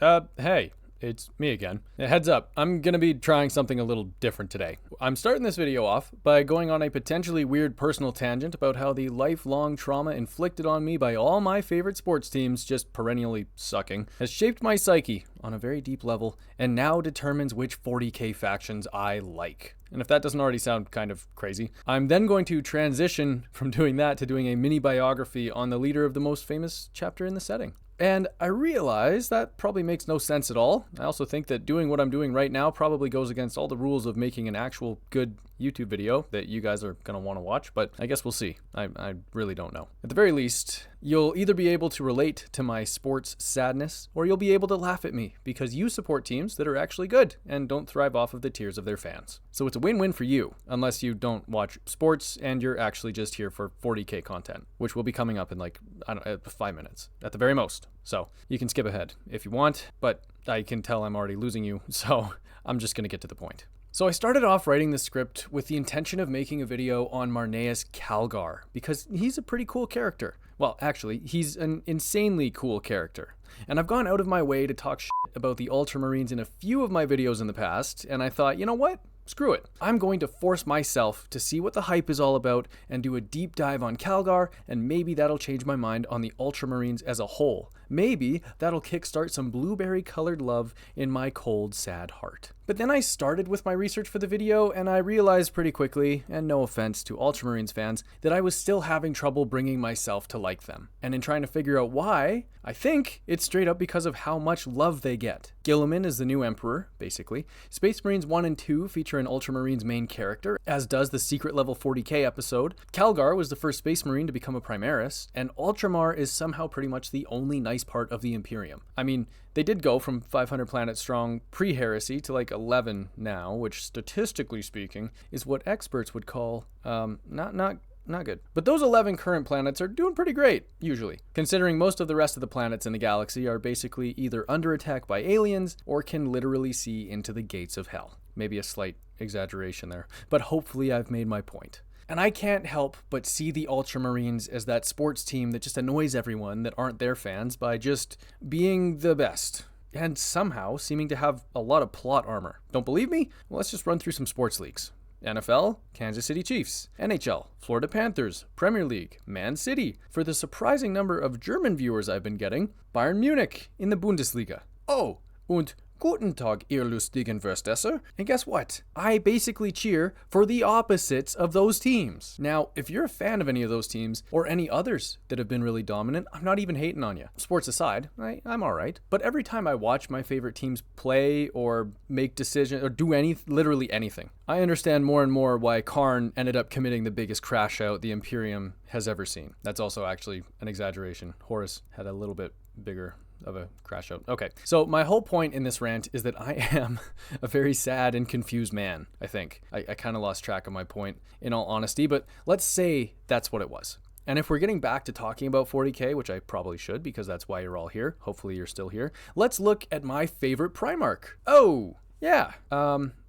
Hey, it's me again. Heads up, I'm gonna be trying something a little different today. I'm starting this video off by going on a potentially weird personal tangent about how the lifelong trauma inflicted on me by all my favorite sports teams just perennially sucking has shaped my psyche on a very deep level and now determines which 40k factions I like. And if that doesn't already sound kind of crazy, I'm then going to transition from doing that to doing a mini biography on the leader of the most famous chapter in the setting. And I realize that probably makes no sense at all. I also think that doing what I'm doing right now probably goes against all the rules of making an actual good YouTube video that you guys are going to want to watch, but I guess we'll see. I really don't know. At the very least, you'll either be able to relate to my sports sadness, or you'll be able to laugh at me because you support teams that are actually good and don't thrive off of the tears of their fans. So it's a win-win for you, unless you don't watch sports and you're actually just here for 40k content, which will be coming up in 5 minutes at the very most. So you can skip ahead if you want, but I can tell I'm already losing you, so I'm just going to get to the point. So I started off writing the script with the intention of making a video on Marneus Calgar, because he's a pretty cool character. Well, actually, he's an insanely cool character. And I've gone out of my way to talk shit about the Ultramarines in a few of my videos in the past, and I thought, you know what? Screw it. I'm going to force myself to see what the hype is all about and do a deep dive on Calgar, and maybe that'll change my mind on the Ultramarines as a whole. Maybe that'll kickstart some blueberry-colored love in my cold, sad heart. But then I started with my research for the video, and I realized pretty quickly, and no offense to Ultramarines fans, that I was still having trouble bringing myself to like them. And in trying to figure out why, I think it's straight up because of how much love they get. Guilliman is the new emperor, basically. Space Marines 1 and 2 feature an Ultramarines main character, as does the secret level 40k episode. Calgar was the first Space Marine to become a Primaris, and Ultramar is somehow pretty much the only nice part of the Imperium. I mean, they did go from 500 planets strong pre-heresy to 11 now, which statistically speaking is what experts would call not good. But those 11 current planets are doing pretty great, usually, considering most of the rest of the planets in the galaxy are basically either under attack by aliens or can literally see into the gates of hell. Maybe a slight exaggeration there, but hopefully I've made my point. And I can't help but see the Ultramarines as that sports team that just annoys everyone that aren't their fans by just being the best, and somehow seeming to have a lot of plot armor. Don't believe me? Well, let's just run through some sports leagues. NFL, Kansas City Chiefs. NHL, Florida Panthers. Premier League, Man City. For the surprising number of German viewers I've been getting, Bayern Munich in the Bundesliga. Oh, und Guten Tag, ihr lustigen Verstesser. And guess what? I basically cheer for the opposites of those teams. Now, if you're a fan of any of those teams, or any others that have been really dominant, I'm not even hating on you. Sports aside, I'm alright. But every time I watch my favorite teams play, or make decisions, or do literally anything, I understand more and more why Karn ended up committing the biggest crash out the Imperium has ever seen. That's also actually an exaggeration. Horus had a little bit bigger of a crash out. Okay, so my whole point in this rant is that I am a very sad and confused man, I think. I kind of lost track of my point, in all honesty, but let's say that's what it was. And if we're getting back to talking about 40k, which I probably should because that's why you're all here, hopefully you're still here, let's look at my favorite Primarch. Oh, yeah,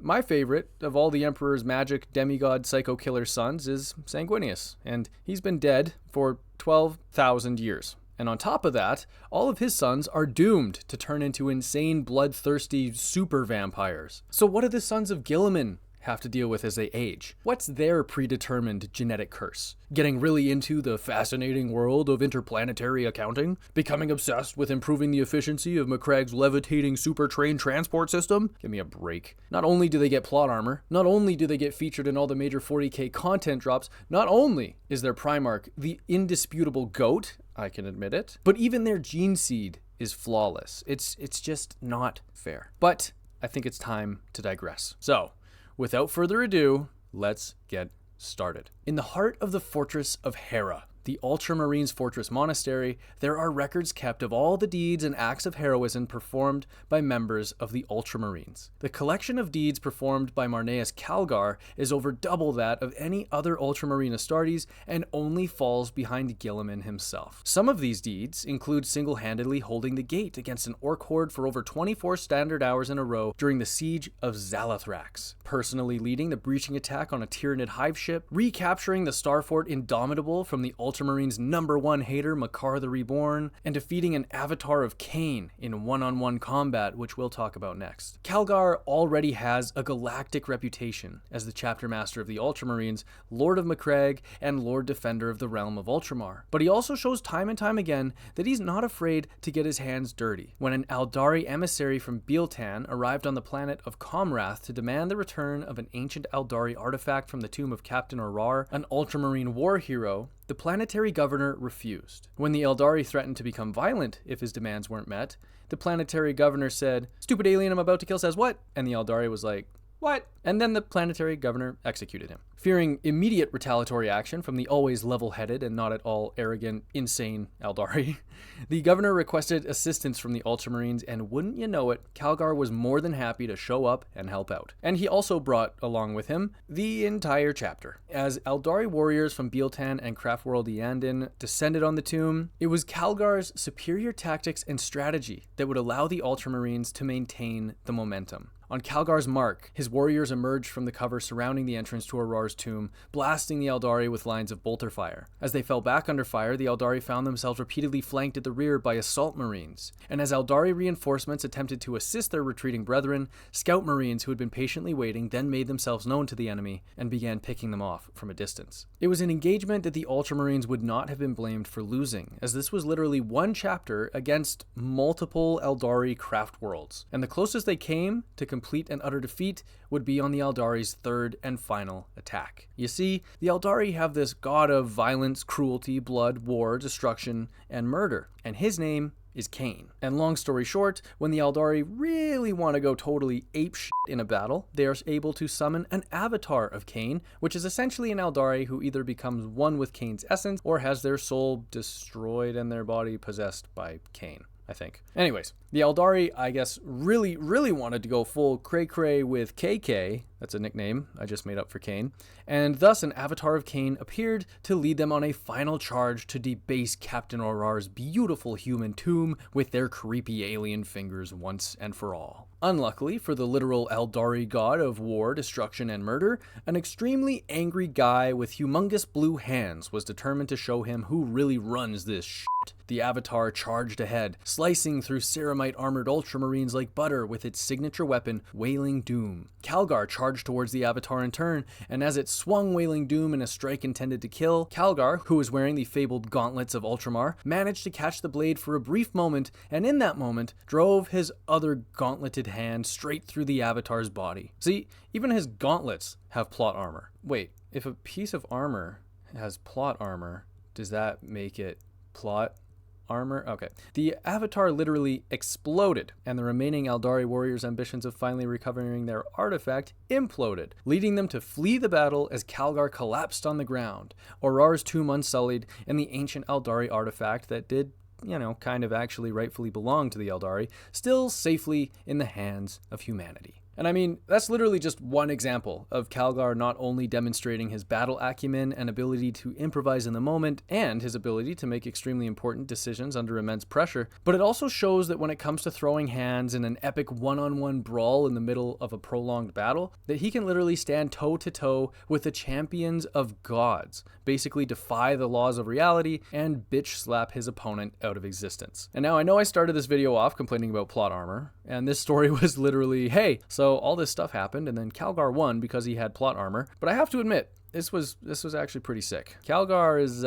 my favorite of all the Emperor's magic demigod psycho killer sons is Sanguinius, and he's been dead for 12,000 years. And on top of that, all of his sons are doomed to turn into insane, bloodthirsty super vampires. So what do the sons of Guilliman have to deal with as they age? What's their predetermined genetic curse? Getting really into the fascinating world of interplanetary accounting? Becoming obsessed with improving the efficiency of McCragg's levitating super train transport system? Give me a break. Not only do they get plot armor, not only do they get featured in all the major 40k content drops, not only is their Primarch the indisputable GOAT, I can admit it, but even their gene seed is flawless. It's just not fair. But I think it's time to digress. So, without further ado, let's get started. In the heart of the fortress of Hera, the Ultramarines Fortress Monastery, there are records kept of all the deeds and acts of heroism performed by members of the Ultramarines. The collection of deeds performed by Marneus Calgar is over double that of any other Ultramarine Astartes and only falls behind Guilliman himself. Some of these deeds include single-handedly holding the gate against an orc horde for over 24 standard hours in a row during the siege of Zalathrax, personally leading the breaching attack on a Tyranid hive ship, recapturing the Starfort Indomitable from the Ultramarines Ultramarines' #1 hater, Makar the Reborn, and defeating an avatar of Cain in one-on-one combat, which we'll talk about next. Calgar already has a galactic reputation as the chapter master of the Ultramarines, Lord of Macragge, and Lord Defender of the Realm of Ultramar. But he also shows time and time again that he's not afraid to get his hands dirty. When an Eldari emissary from Bealtan arrived on the planet of Comrath to demand the return of an ancient Eldari artifact from the tomb of Captain Arar, an Ultramarine war hero, the planetary governor refused. When the Eldari threatened to become violent if his demands weren't met, the planetary governor said, "Stupid alien I'm about to kill says what?" And the Eldari was like, "What?" And then the planetary governor executed him. Fearing immediate retaliatory action from the always level-headed and not at all arrogant, insane Eldari, the governor requested assistance from the Ultramarines, and wouldn't you know it, Calgar was more than happy to show up and help out. And he also brought along with him the entire chapter. As Eldari warriors from Bealtan and Craftworld Eandin descended on the tomb, it was Calgar's superior tactics and strategy that would allow the Ultramarines to maintain the momentum. On Calgar's mark, his warriors emerged from the cover surrounding the entrance to Arar's tomb, blasting the Eldari with lines of bolter fire. As they fell back under fire, the Eldari found themselves repeatedly flanked at the rear by assault marines. And as Eldari reinforcements attempted to assist their retreating brethren, scout marines who had been patiently waiting then made themselves known to the enemy and began picking them off from a distance. It was an engagement that the Ultramarines would not have been blamed for losing, as this was literally one chapter against multiple Eldari craft worlds. And the closest they came to complete and utter defeat would be on the Eldari's third and final attack. You see, the Eldari have this god of violence, cruelty, blood, war, destruction, and murder, and his name is Cain. And long story short, when the Eldari really want to go totally apeshit in a battle, they are able to summon an avatar of Cain, which is essentially an Eldari who either becomes one with Cain's essence or has their soul destroyed and their body possessed by Cain, I think. Anyways, the Eldari, I guess, really wanted to go full cray-cray with KK, that's a nickname I just made up for Cain, and thus an avatar of Cain appeared to lead them on a final charge to debase Captain Aurar's beautiful human tomb with their creepy alien fingers once and for all. Unluckily for the literal Eldari god of war, destruction, and murder, an extremely angry guy with humongous blue hands was determined to show him who really runs this shit. The avatar charged ahead, slicing through ceramite armored Ultramarines like butter with its signature weapon, Wailing Doom. Calgar charged towards the avatar in turn, and as it swung Wailing Doom in a strike intended to kill, Calgar, who was wearing the fabled gauntlets of Ultramar, managed to catch the blade for a brief moment, and in that moment, drove his other gauntleted hand straight through the avatar's body. See, even his gauntlets have plot armor. Wait, if a piece of armor has plot armor, does that make it plot armor? Okay. The avatar literally exploded, and the remaining Eldari warriors' ambitions of finally recovering their artifact imploded, leading them to flee the battle as Calgar collapsed on the ground, Aurar's tomb unsullied, and the ancient Eldari artifact that did, kind of actually rightfully belong to the Eldari, still safely in the hands of humanity. And I mean, that's literally just one example of Calgar not only demonstrating his battle acumen and ability to improvise in the moment, and his ability to make extremely important decisions under immense pressure, but it also shows that when it comes to throwing hands in an epic one-on-one brawl in the middle of a prolonged battle, that he can literally stand toe-to-toe with the champions of gods, basically defy the laws of reality, and bitch slap his opponent out of existence. And now I know I started this video off complaining about plot armor, and this story was literally, hey, so all this stuff happened, and then Calgar won because he had plot armor. But I have to admit, this was actually pretty sick. Calgar is,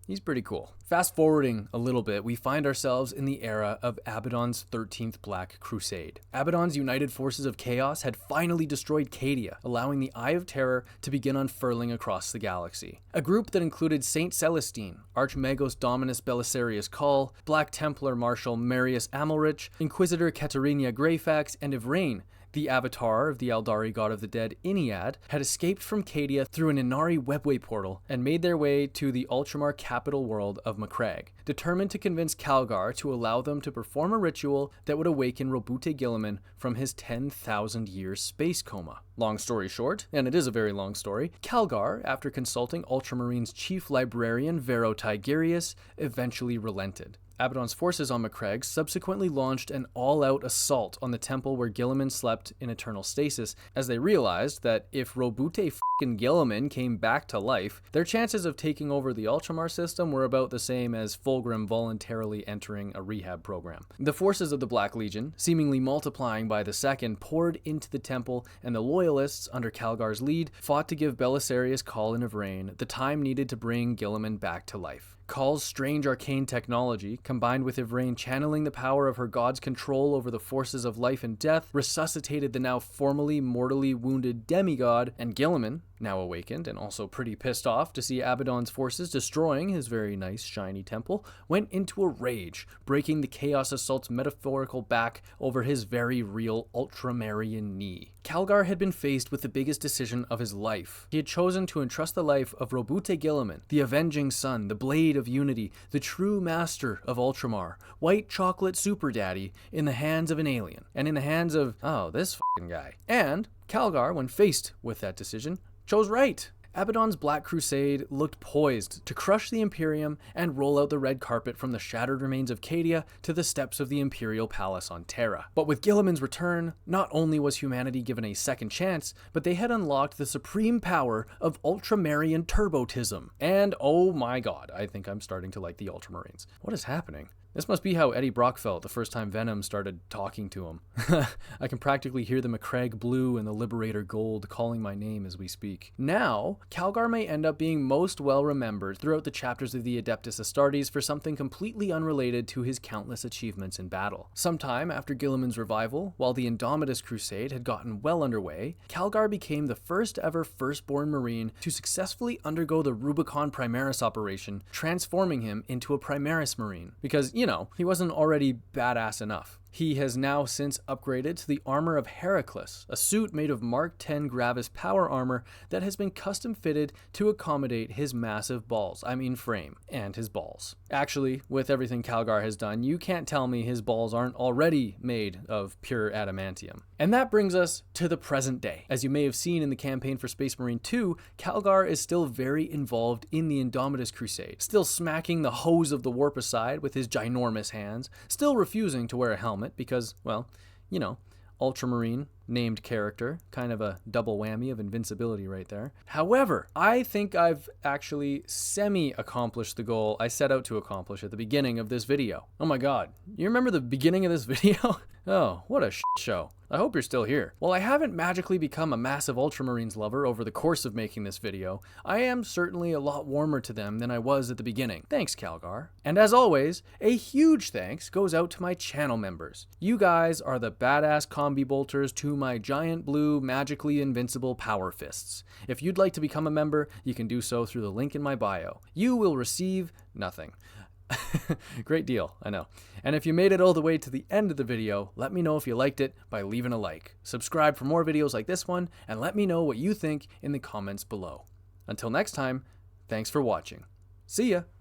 he's pretty cool. Fast forwarding a little bit, we find ourselves in the era of Abaddon's 13th Black Crusade. Abaddon's united forces of chaos had finally destroyed Cadia, allowing the Eye of Terror to begin unfurling across the galaxy. A group that included Saint Celestine, Archmagos Dominus Belisarius Cull, Black Templar Marshal Marius Amalrich, Inquisitor Katerina Greyfax, and Ivrain, the avatar of the Eldari god of the dead Iniad, had escaped from Cadia through an Inari webway portal and made their way to the Ultramar capital world of Macragge, determined to convince Calgar to allow them to perform a ritual that would awaken Robute Gilliman from his 10,000-year space coma. Long story short, and it is a very long story, Calgar, after consulting Ultramarines' chief librarian Vero Tigerius, eventually relented. Abaddon's forces on Macragge subsequently launched an all-out assault on the temple where Guilliman slept in eternal stasis, as they realized that if Roboute f***ing Guilliman came back to life, their chances of taking over the Ultramar system were about the same as Fulgrim voluntarily entering a rehab program. The forces of the Black Legion, seemingly multiplying by the second, poured into the temple, and the Loyalists, under Calgar's lead, fought to give Belisarius Call of Rain the time needed to bring Guilliman back to life. Call's strange arcane technology, combined with Ivrain channeling the power of her god's control over the forces of life and death, resuscitated the now formerly mortally wounded demigod, and Guilliman, now awakened and also pretty pissed off to see Abaddon's forces destroying his very nice shiny temple, went into a rage, breaking the Chaos Assault's metaphorical back over his very real Ultramarine knee. Calgar had been faced with the biggest decision of his life. He had chosen to entrust the life of Roboute Guilliman, the avenging son, the blade of unity, the true master of Ultramar, white chocolate super daddy, in the hands of an alien, and in the hands of, oh, this f***ing guy. And Calgar, when faced with that decision, chose right. Abaddon's Black Crusade looked poised to crush the Imperium and roll out the red carpet from the shattered remains of Cadia to the steps of the Imperial Palace on Terra. But with Guilliman's return, not only was humanity given a second chance, but they had unlocked the supreme power of Ultramarine turbotism. And oh my god, I think I'm starting to like the Ultramarines. What is happening? This must be how Eddie Brock felt the first time Venom started talking to him. I can practically hear the Macragge Blue and the Liberator Gold calling my name as we speak. Now, Calgar may end up being most well remembered throughout the chapters of the Adeptus Astartes for something completely unrelated to his countless achievements in battle. Sometime after Guilliman's revival, while the Indomitus Crusade had gotten well underway, Calgar became the first ever Firstborn Marine to successfully undergo the Rubicon Primaris operation, transforming him into a Primaris Marine. Because, you know, he wasn't already badass enough. He has now since upgraded to the Armor of Heracles, a suit made of Mark X Gravis power armor that has been custom fitted to accommodate his massive balls, frame, and his balls. Actually, with everything Calgar has done, you can't tell me his balls aren't already made of pure adamantium. And that brings us to the present day. As you may have seen in the campaign for Space Marine 2, Calgar is still very involved in the Indomitus Crusade, still smacking the hose of the warp aside with his ginormous hands, still refusing to wear a helmet because, well, you know, Ultramarine, named character, kind of a double whammy of invincibility right there. However, I think I've actually semi-accomplished the goal I set out to accomplish at the beginning of this video. Oh my god, you remember the beginning of this video? Oh, what a shit show. I hope you're still here. While I haven't magically become a massive Ultramarines lover over the course of making this video, I am certainly a lot warmer to them than I was at the beginning. Thanks, Calgar. And as always, a huge thanks goes out to my channel members. You guys are the badass combi bolters to my giant blue, magically invincible power fists. If you'd like to become a member, you can do so through the link in my bio. You will receive nothing. Great deal, I know. And if you made it all the way to the end of the video, let me know if you liked it by leaving a like. Subscribe for more videos like this one, and let me know what you think in the comments below. Until next time, thanks for watching. See ya!